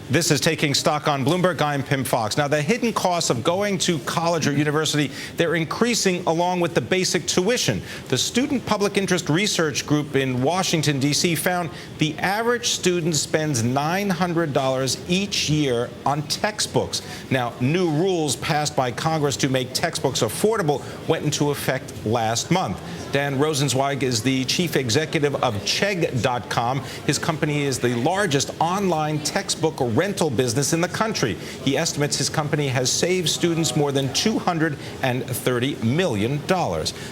This is Taking Stock on Bloomberg. I'm Pimm Fox. Now, the hidden costs of going to college or university, they're increasing along with the basic tuition. The Student Public Interest Research Group in Washington, D.C. found the average student spends $900 each year on textbooks. Now, new rules passed by Congress to make textbooks affordable went into effect last month. Dan Rosensweig is the chief executive of Chegg.com. His company is the largest online textbook rental business in the country. He estimates his company has saved students more than $230 million.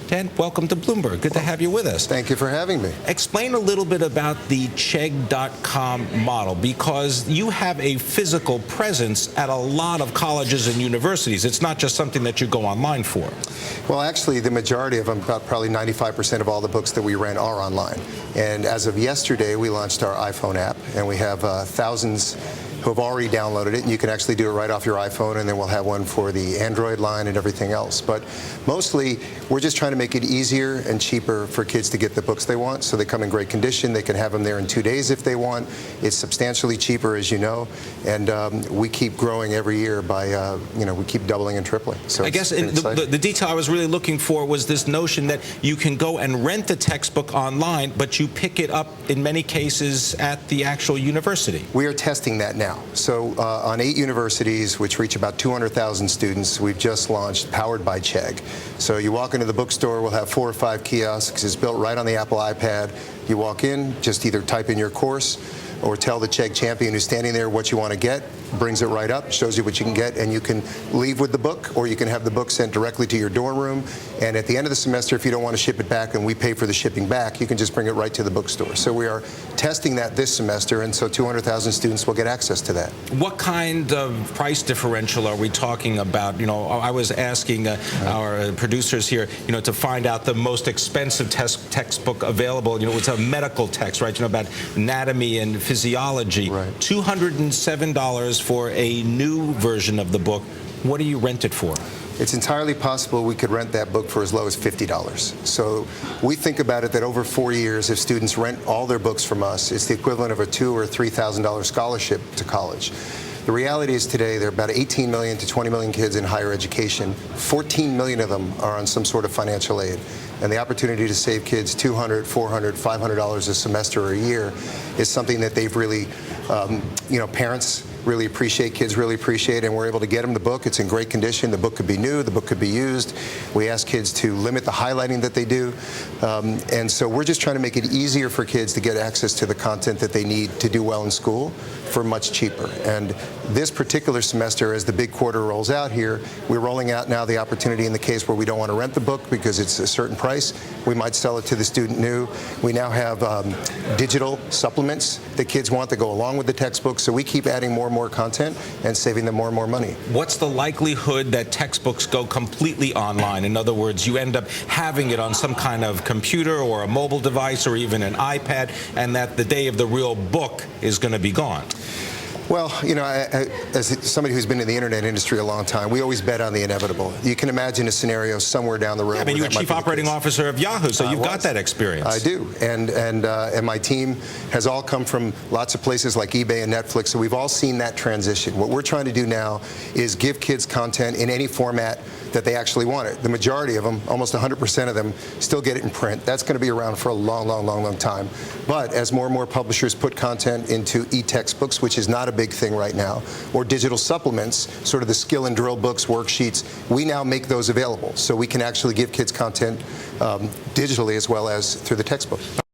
Dan, welcome to Bloomberg. Good to have you with us. Thank you for having me. Explain a little bit about the Chegg.com model, because you have a physical presence at a lot of colleges and universities. It's not just something that you go online for. Well, actually, the majority of them, about probably 95% of all the books that we rent are online. And as of yesterday, we launched our iPhone app, and we have thousands who have already downloaded it, and you can actually do it right off your iPhone, and then we'll have one for the Android line and everything else. But mostly, we're just trying to make it easier and cheaper for kids to get the books they want, so they come in great condition. They can have them there in 2 days if they want. It's substantially cheaper, as you know, and we keep growing every year by, we keep doubling and tripling. So I guess the detail I was really looking for was this notion that you can go and rent the textbook online, but you pick it up in many cases at the actual university. We are testing that now. So on 8 universities, which reach about 200,000 students, we've just launched Powered by Chegg. So you walk into the bookstore, we'll have 4 or 5 kiosks. It's built right on the Apple iPad. You walk in, just either type in your course or tell the Chegg champion who's standing there what you want to get, brings it right up, shows you what you can get, and you can leave with the book, or you can have the book sent directly to your dorm room. And at the end of the semester, if you don't want to ship it back and we pay for the shipping back, you can just bring it right to the bookstore. So we are testing that this semester, and so 200,000 students will get access to that. What kind of price differential are we talking about? I was asking our producers here, to find out the most expensive textbook available. It's a medical text, right? About anatomy and physiology. Right. $207 for a new version of the book. What do you rent it for? It's entirely possible we could rent that book for as low as $50. So we think about it that over 4 years, if students rent all their books from us, it's the equivalent of a $2,000 or $3,000 scholarship to college. The reality is today there are about 18 million to 20 million kids in higher education. 14 million of them are on some sort of financial aid. And the opportunity to save kids $200, $400, $500 a semester or a year is something that they've really, parents really appreciate, kids really appreciate, and we're able to get them the book. It's in great condition. The book could be new. The book could be used. We ask kids to limit the highlighting that they do. And so we're just trying to make it easier for kids to get access to the content that they need to do well in school for much cheaper. And this particular semester, as the big quarter rolls out here, we're rolling out now the opportunity in the case where we don't want to rent the book because it's a certain price. We might sell it to the student new. We now have digital supplements that kids want that go along with the textbook. So we keep adding more and more content and saving them more and more money. What's the likelihood that textbooks go completely online? In other words, you end up having it on some kind of computer or a mobile device or even an iPad, and that the day of the real book is going to be gone? Well, as somebody who's been in the internet industry a long time, we always bet on the inevitable. You can imagine a scenario somewhere down the road. Yeah, I mean, you're chief operating officer of Yahoo, so you've got that experience. I do, and my team has all come from lots of places like eBay and Netflix, so we've all seen that transition. What we're trying to do now is give kids content in any format that they actually want it. The majority of them, almost 100% of them, still get it in print. That's going to be around for a long, long, long, long time. But as more and more publishers put content into e-textbooks, which is not a big thing right now, or digital supplements, sort of the skill and drill books, worksheets, we now make those available. So we can actually give kids content digitally as well as through the textbook.